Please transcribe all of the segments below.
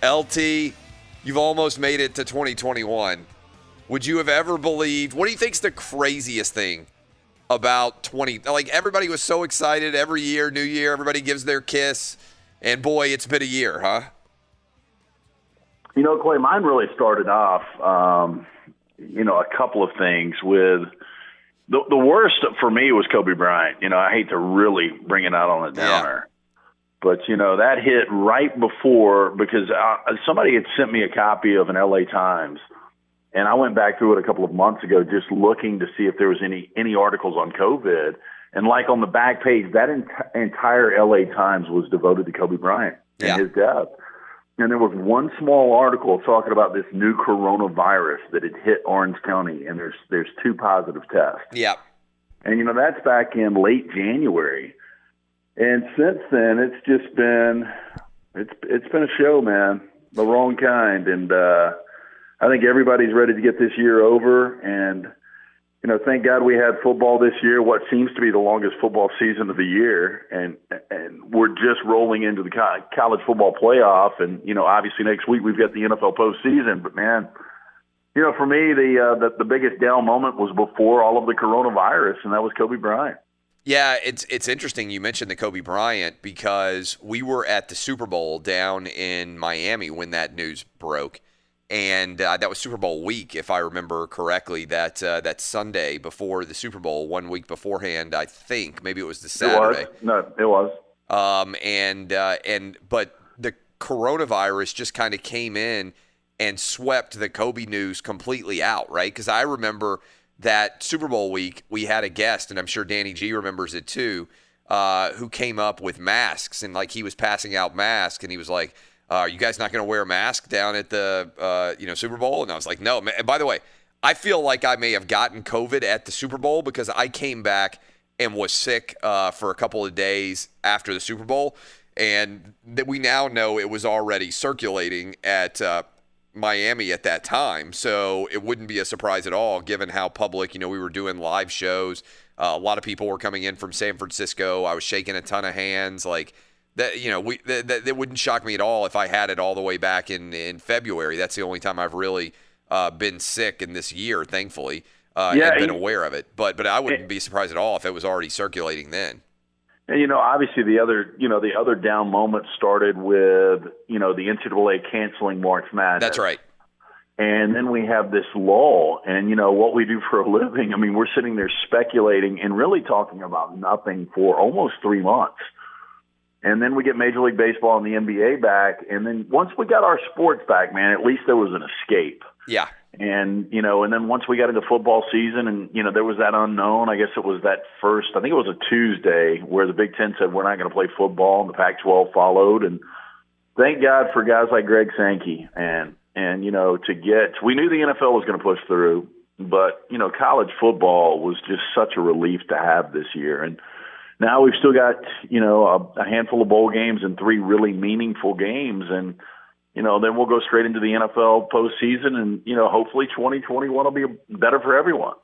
LT, you've almost made it to 2021. Would you have ever believed? What do you think's the craziest thing about 20? Like, everybody was so excited every year, New Year, everybody gives their kiss, and boy, it's been a year, huh? You know, Clay, mine really started off, a couple of things with the worst for me was Kobe Bryant. You know, I hate to really bring it out on a downer. But, that hit right before, because somebody had sent me a copy of an LA Times, and I went back through it a couple of months ago just looking to see if there was any articles on COVID. And like on the back page, that entire LA Times was devoted to Kobe Bryant and his death. And there was one small article talking about this new coronavirus that had hit Orange County, and there's 2 positive tests. Yeah. And, that's back in late January. And since then, it's just been it's been a show, man, the wrong kind. And I think everybody's ready to get this year over. And, thank God we had football this year, what seems to be the longest football season of the year. And we're just rolling into the college football playoff. And, obviously next week we've got the NFL postseason. But, man, for me, the biggest down moment was before all of the coronavirus, and that was Kobe Bryant. Yeah, it's interesting you mentioned the Kobe Bryant, because we were at the Super Bowl down in Miami when that news broke. And that was Super Bowl week, if I remember correctly, that Sunday before the Super Bowl, 1 week beforehand, I think. Maybe it was the Saturday. It was. But the coronavirus just kind of came in and swept the Kobe news completely out, right? Because I remember that Super Bowl week, we had a guest, and I'm sure Danny G remembers it too, who came up with masks, and like he was passing out masks, and he was like, "Are you guys not going to wear a mask down at the Super Bowl?" And I was like, "No." And by the way, I feel like I may have gotten COVID at the Super Bowl because I came back and was sick for a couple of days after the Super Bowl, and that we now know it was already circulating at Miami at that time, so it wouldn't be a surprise at all given how public, we were doing live shows. A lot of people were coming in from San Francisco. I was shaking a ton of hands. Like that, that wouldn't shock me at all if I had it all the way back in February. That's the only time I've really been sick in this year, thankfully, and been aware of it. But I wouldn't be surprised at all if it was already circulating then. And, obviously the other down moment started with, the NCAA canceling March Madness. That's right. And then we have this lull. And, what we do for a living, I mean, we're sitting there speculating and really talking about nothing for almost 3 months. And then we get Major League Baseball and the NBA back. And then once we got our sports back, man, at least there was an escape. Yeah. And, and then once we got into football season and, there was that unknown, I guess it was that first, I think it was a Tuesday where the Big Ten said, we're not going to play football, and the Pac-12 followed. And thank God for guys like Greg Sankey. And we knew the NFL was going to push through, but, college football was just such a relief to have this year. And now we've still got, a handful of bowl games and 3 really meaningful games. And, then we'll go straight into the NFL postseason, and, hopefully 2021 will be better for everyone.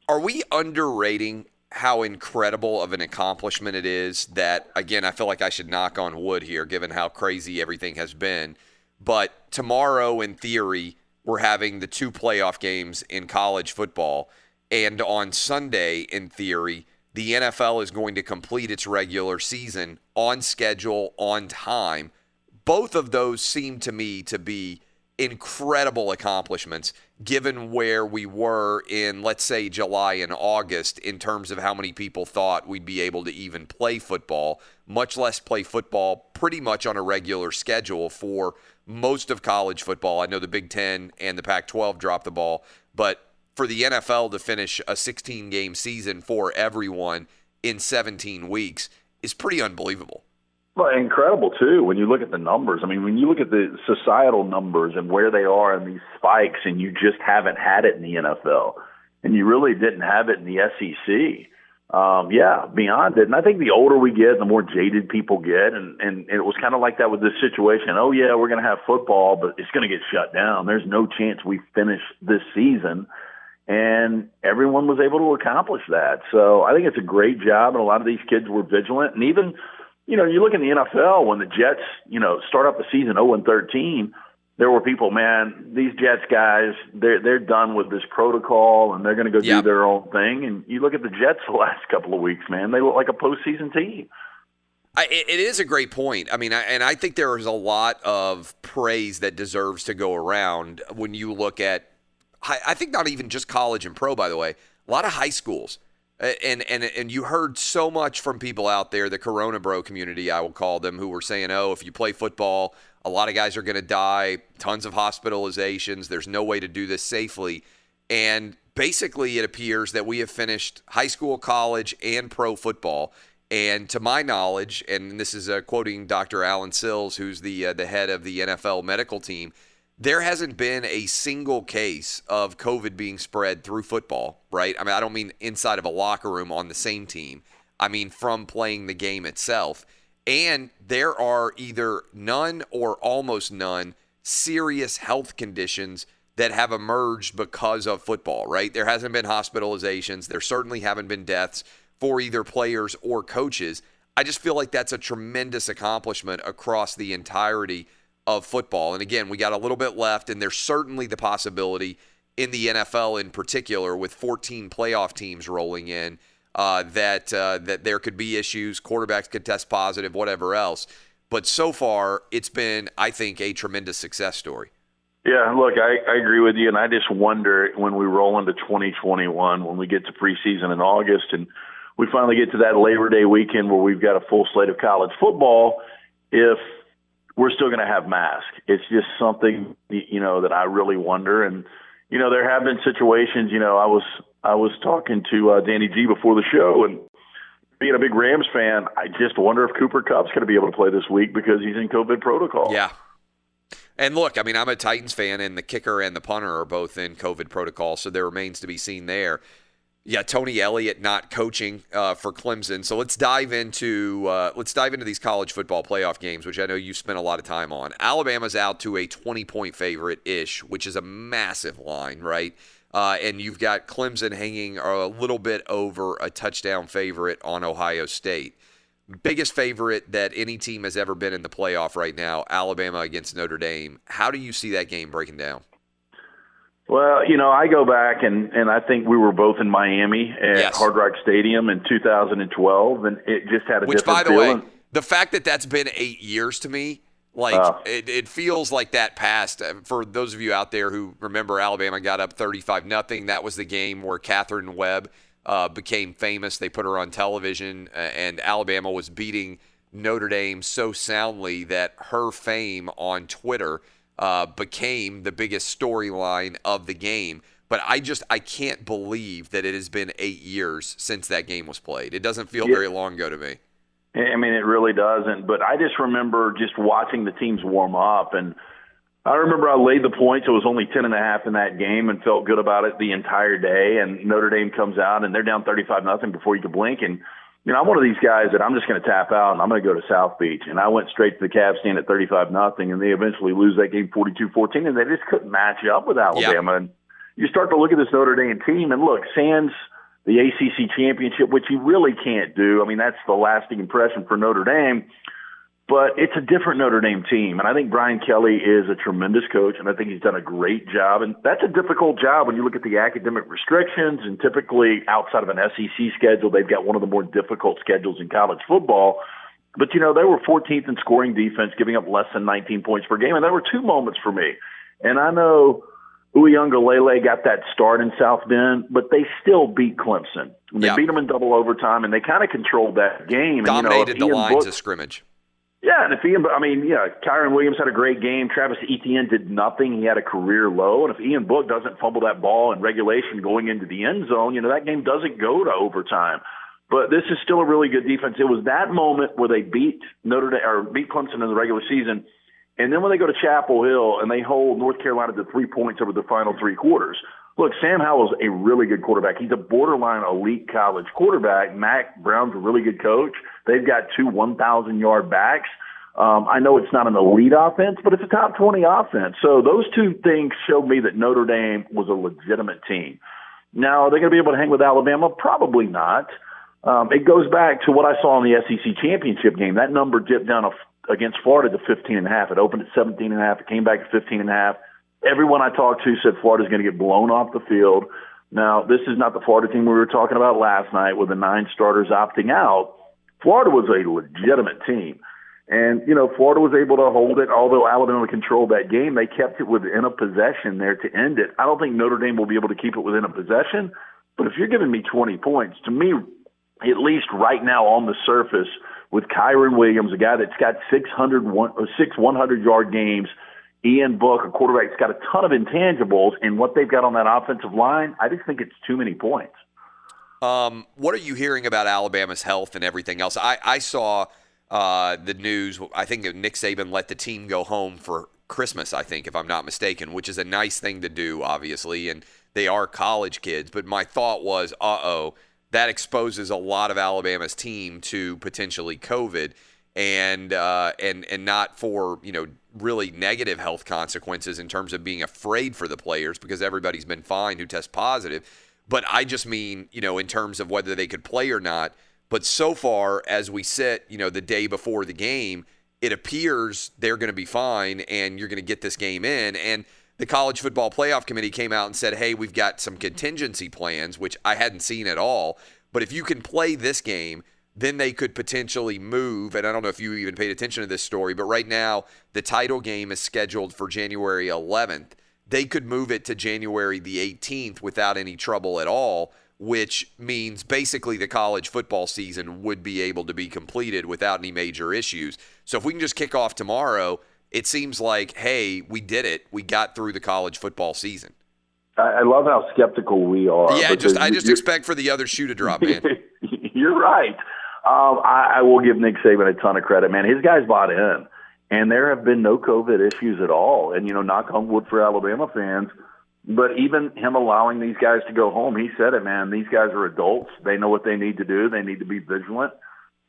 Are we underrating how incredible of an accomplishment it is that, again, I feel like I should knock on wood here given how crazy everything has been, but tomorrow, in theory, we're having the 2 playoff games in college football, and on Sunday, in theory, the NFL is going to complete its regular season on schedule, on time. Both of those seem to me to be incredible accomplishments given where we were in, let's say, July and August in terms of how many people thought we'd be able to even play football, much less play football pretty much on a regular schedule for most of college football. I know the Big Ten and the Pac-12 dropped the ball, but for the NFL to finish a 16-game season for everyone in 17 weeks is pretty unbelievable. Well, incredible, too, when you look at the numbers. I mean, when you look at the societal numbers and where they are in these spikes, and you just haven't had it in the NFL, and you really didn't have it in the SEC, beyond it. And I think the older we get, the more jaded people get, and it was kind of like that with this situation. Oh, yeah, we're going to have football, but it's going to get shut down. There's no chance we finish this season. And everyone was able to accomplish that. So I think it's a great job, and a lot of these kids were vigilant. And even You look in the NFL when the Jets, start off the season 0-13. There were people, man, these Jets guys, they're done with this protocol and they're going to go do their own thing. And you look at the Jets the last couple of weeks, man, they look like a postseason team. It is a great point. I mean, I think there is a lot of praise that deserves to go around when you look at, I think not even just college and pro, by the way, a lot of high schools. And you heard so much from people out there, the Corona Bro community, I will call them, who were saying, oh, if you play football, a lot of guys are going to die, tons of hospitalizations, there's no way to do this safely. And basically it appears that we have finished high school, college, and pro football. And to my knowledge, and this is quoting Dr. Alan Sills, who's the head of the NFL medical team, there hasn't been a single case of COVID being spread through football, right? I mean, I don't mean inside of a locker room on the same team. I mean from playing the game itself. And there are either none or almost none serious health conditions that have emerged because of football, right? There hasn't been hospitalizations. There certainly haven't been deaths for either players or coaches. I just feel like that's a tremendous accomplishment across the entirety of football. And again, we got a little bit left, and there's certainly the possibility in the NFL in particular with 14 playoff teams rolling in that there could be issues, quarterbacks could test positive, whatever else. But so far, it's been, I think, a tremendous success story. Yeah, look, I agree with you, and I just wonder when we roll into 2021, when we get to preseason in August, and we finally get to that Labor Day weekend where we've got a full slate of college football, if we're still going to have masks. It's just something, that I really wonder. And, there have been situations, I was talking to Danny G before the show, and being a big Rams fan, I just wonder if Cooper Kupp's going to be able to play this week because he's in COVID protocol. Yeah. And look, I mean, I'm a Titans fan, and the kicker and the punter are both in COVID protocol, so there remains to be seen there. Yeah, Tony Elliott not coaching for Clemson. So let's dive into these college football playoff games, which I know you've spent a lot of time on. Alabama's out to a 20-point favorite-ish, which is a massive line, right? And you've got Clemson hanging a little bit over a touchdown favorite on Ohio State. Biggest favorite that any team has ever been in the playoff right now, Alabama against Notre Dame. How do you see that game breaking down? Well, I go back, and I think we were both in Miami at Hard Rock Stadium in 2012, and it just had a Which, different by the feeling. way, the fact that that's been 8 years to me, it feels like that passed. For those of you out there who remember Alabama got up 35-0, that was the game where Catherine Webb became famous. They put her on television, and Alabama was beating Notre Dame so soundly that her fame on Twitter became the biggest storyline of the game. But I can't believe that it has been 8 years since that game was played. It doesn't feel very long ago to me. I mean, it really doesn't. But I just remember just watching the teams warm up. And I remember I laid the points. It was only 10.5 in that game and felt good about it the entire day. And Notre Dame comes out, and they're down 35-0 before you could blink. And I'm one of these guys that I'm just going to tap out and I'm going to go to South Beach. And I went straight to the Cavs stand at 35-0, and they eventually lose that game 42-14, and they just couldn't match up with Alabama. Yeah. And you start to look at this Notre Dame team, and look, sans the ACC championship, which you really can't do. I mean, that's the lasting impression for Notre Dame. But it's a different Notre Dame team, and I think Brian Kelly is a tremendous coach, and I think he's done a great job. And that's a difficult job when you look at the academic restrictions, and typically outside of an SEC schedule, they've got one of the more difficult schedules in college football. But, they were 14th in scoring defense, giving up less than 19 points per game, and there were two moments for me. And I know Uiagalelei got that start in South Bend, but they still beat Clemson. They beat them in double overtime, and they kind of controlled that game. Dominated the lines of scrimmage. Yeah, and Kyron Williams had a great game. Travis Etienne did nothing. He had a career low. And if Ian Book doesn't fumble that ball in regulation going into the end zone, that game doesn't go to overtime. But this is still a really good defense. It was that moment where they beat Clemson in the regular season, and then when they go to Chapel Hill and they hold North Carolina to 3 points over the final three quarters. Look, Sam Howell's a really good quarterback. He's a borderline elite college quarterback. Mac Brown's a really good coach. They've got two 1,000-yard backs. I know it's not an elite offense, but it's a top 20 offense. So those two things showed me that Notre Dame was a legitimate team. Now, are they going to be able to hang with Alabama? Probably not. It goes back to what I saw in the SEC championship game. That number dipped down against Florida to 15.5. It opened at 17.5. It came back at 15.5. Everyone I talked to said Florida's going to get blown off the field. Now, this is not the Florida team we were talking about last night with the 9 starters opting out. Florida was a legitimate team. And, Florida was able to hold it. Although Alabama controlled that game, they kept it within a possession there to end it. I don't think Notre Dame will be able to keep it within a possession. But if you're giving me 20 points, to me, at least right now on the surface, with Kyron Williams, a guy that's got 6 100-yard games, Ian Book, a quarterback that's got a ton of intangibles, and what they've got on that offensive line, I just think it's too many points. What are you hearing about Alabama's health and everything else? I saw the news. I think Nick Saban let the team go home for Christmas, I think, if I'm not mistaken, which is a nice thing to do, obviously, and they are college kids. But my thought was, that exposes a lot of Alabama's team to potentially COVID and not for, really negative health consequences in terms of being afraid for the players because everybody's been fine who test positive. But I just mean, in terms of whether they could play or not. But so far, as we sit, the day before the game, it appears they're going to be fine and you're going to get this game in. And the College Football Playoff Committee came out and said, hey, we've got some contingency plans, which I hadn't seen at all. But if you can play this game, then they could potentially move. And I don't know if you even paid attention to this story, but right now the title game is scheduled for January 11th. They could move it to January the 18th without any trouble at all, which means basically the college football season would be able to be completed without any major issues. So if we can just kick off tomorrow, it seems like, hey, we did it. We got through the college football season. I love how skeptical we are. Yeah, I just expect for the other shoe to drop, man. You're right. I will give Nick Saban a ton of credit, man. His guys bought in, and there have been no COVID issues at all. And, knock on wood for Alabama fans. But even him allowing these guys to go home, he said it, man. These guys are adults. They know what they need to do. They need to be vigilant.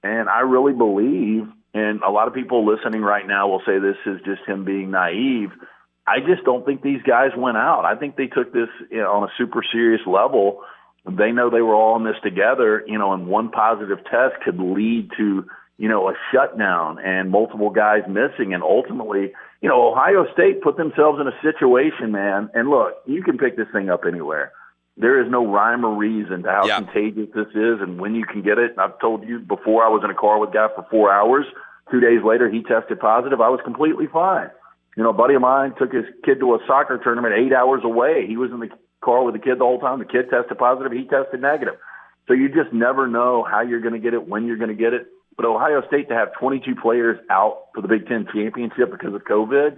And I really believe, and a lot of people listening right now will say this is just him being naive. I just don't think these guys went out. I think they took this on a super serious level. They know they were all in this together, and one positive test could lead to, a shutdown and multiple guys missing. And ultimately, Ohio State put themselves in a situation, man. And look, you can pick this thing up anywhere. There is no rhyme or reason to how contagious this is and when you can get it. And I've told you before, I was in a car with a guy for 4 hours. 2 days later, he tested positive. I was completely fine. A buddy of mine took his kid to a soccer tournament 8 hours away. He was in the car with the kid the whole time. The kid tested positive. He tested negative. So you just never know how you're going to get it, when you're going to get it. But Ohio State to have 22 players out for the Big Ten championship because of COVID,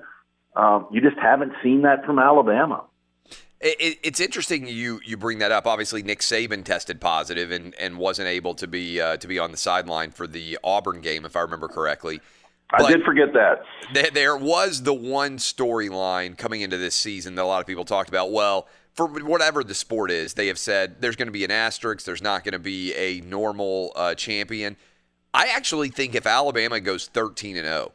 you just haven't seen that from Alabama. It's interesting you bring that up. Obviously, Nick Saban tested positive and wasn't able to be on the sideline for the Auburn game, if I remember correctly. I did forget that. There was the one storyline coming into this season that a lot of people talked about. Well, for whatever the sport is, they have said there's going to be an asterisk. There's not going to be a normal champion. I actually think if Alabama goes 13-0,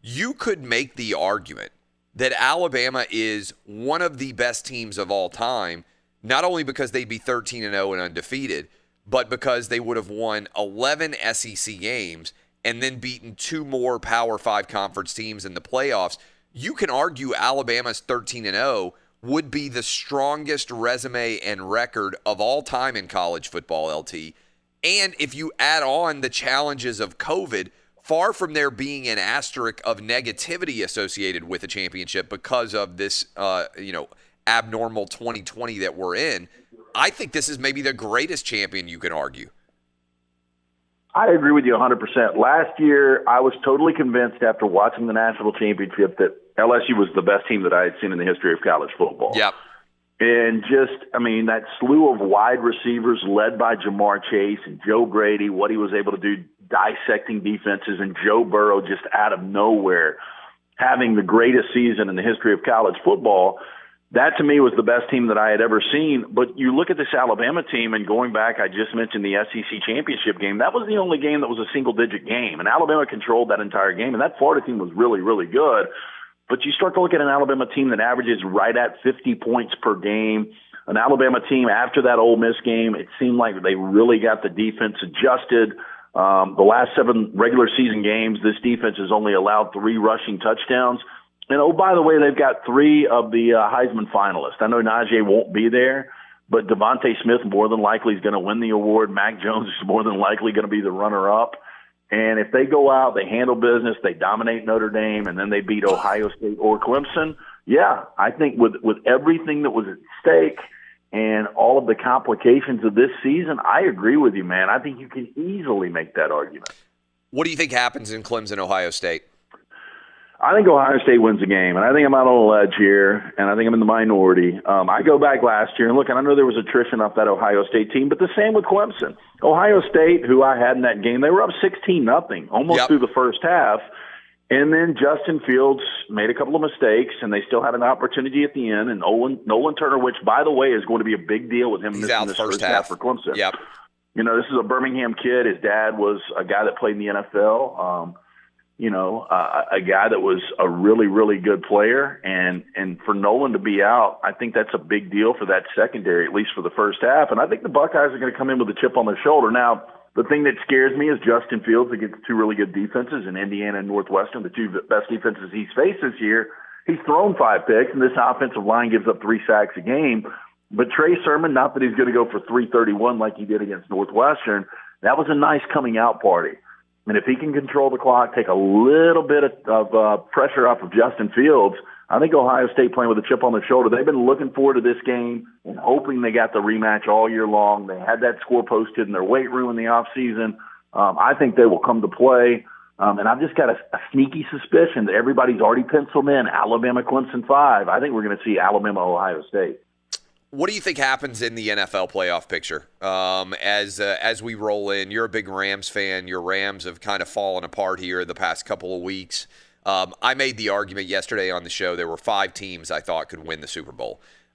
you could make the argument that Alabama is one of the best teams of all time, not only because they'd be 13-0 and undefeated, but because they would have won 11 SEC games and then beaten 2 more Power 5 conference teams in the playoffs. You can argue Alabama's 13-0 would be the strongest resume and record of all time in college football, LT. And if you add on the challenges of COVID, far from there being an asterisk of negativity associated with a championship because of this, abnormal 2020 that we're in, I think this is maybe the greatest champion you can argue. I agree with you 100%. Last year, I was totally convinced after watching the national championship that LSU was the best team that I had seen in the history of college football. Yep. And that slew of wide receivers led by Jamar Chase and Joe Brady, what he was able to do dissecting defenses, and Joe Burrow just out of nowhere having the greatest season in the history of college football. That, to me, was the best team that I had ever seen. But you look at this Alabama team, and going back, I just mentioned the SEC championship game. That was the only game that was a single-digit game, and Alabama controlled that entire game. And that Florida team was really, really good. But you start to look at an Alabama team that averages right at 50 points per game. an Alabama team after that Ole Miss game. It seemed like they really got the defense adjusted. The last 7 regular season games, this defense has only allowed 3 rushing touchdowns. And, oh, by the way, they've got 3 of the Heisman finalists. I know Najee won't be there, but Devontae Smith more than likely is going to win the award. Mac Jones is more than likely going to be the runner-up. And if they go out, they handle business, they dominate Notre Dame, and then they beat Ohio State or Clemson, yeah, I think with everything that was at stake and all of the complications of this season, I agree with you, man. I think you can easily make that argument. What do you think happens in Clemson, Ohio State? I think Ohio State wins the game, and I think I'm out on a ledge here, and I think I'm in the minority. I go back last year, and look, I know there was attrition off that Ohio State team, but the same with Clemson. Ohio State, who I had in that game, they were up 16-0 almost through the first half, and then Justin Fields made a couple of mistakes, and they still had an opportunity at the end, and Nolan Turner, which, by the way, is going to be a big deal with him missing this first half for Clemson. Yep. You know, this is a Birmingham kid. His dad was a guy that played in the NFL. A guy that was a really, really good player. And for Nolan to be out, I think that's a big deal for that secondary, at least for the first half. And I think the Buckeyes are going to come in with a chip on their shoulder. Now, the thing that scares me is Justin Fields against 2 really good defenses in Indiana and Northwestern, the 2 best defenses he's faced this year. He's thrown 5 picks, and this offensive line gives up 3 sacks a game. But Trey Sermon, not that he's going to go for 331 like he did against Northwestern, that was a nice coming out party. And if he can control the clock, take a little bit of pressure off of Justin Fields, I think Ohio State playing with a chip on their shoulder. They've been looking forward to this game and hoping they got the rematch all year long. They had that score posted in their weight room in the offseason. I think they will come to play. And I've just got a sneaky suspicion that everybody's already penciled in Alabama, Clemson 5. I think we're going to see Alabama, Ohio State. What do you think happens in the NFL playoff picture as we roll in? You're a big Rams fan. Your Rams have kind of fallen apart here the past couple of weeks. I made the argument yesterday on the show there were 5 teams I thought could win the Super Bowl.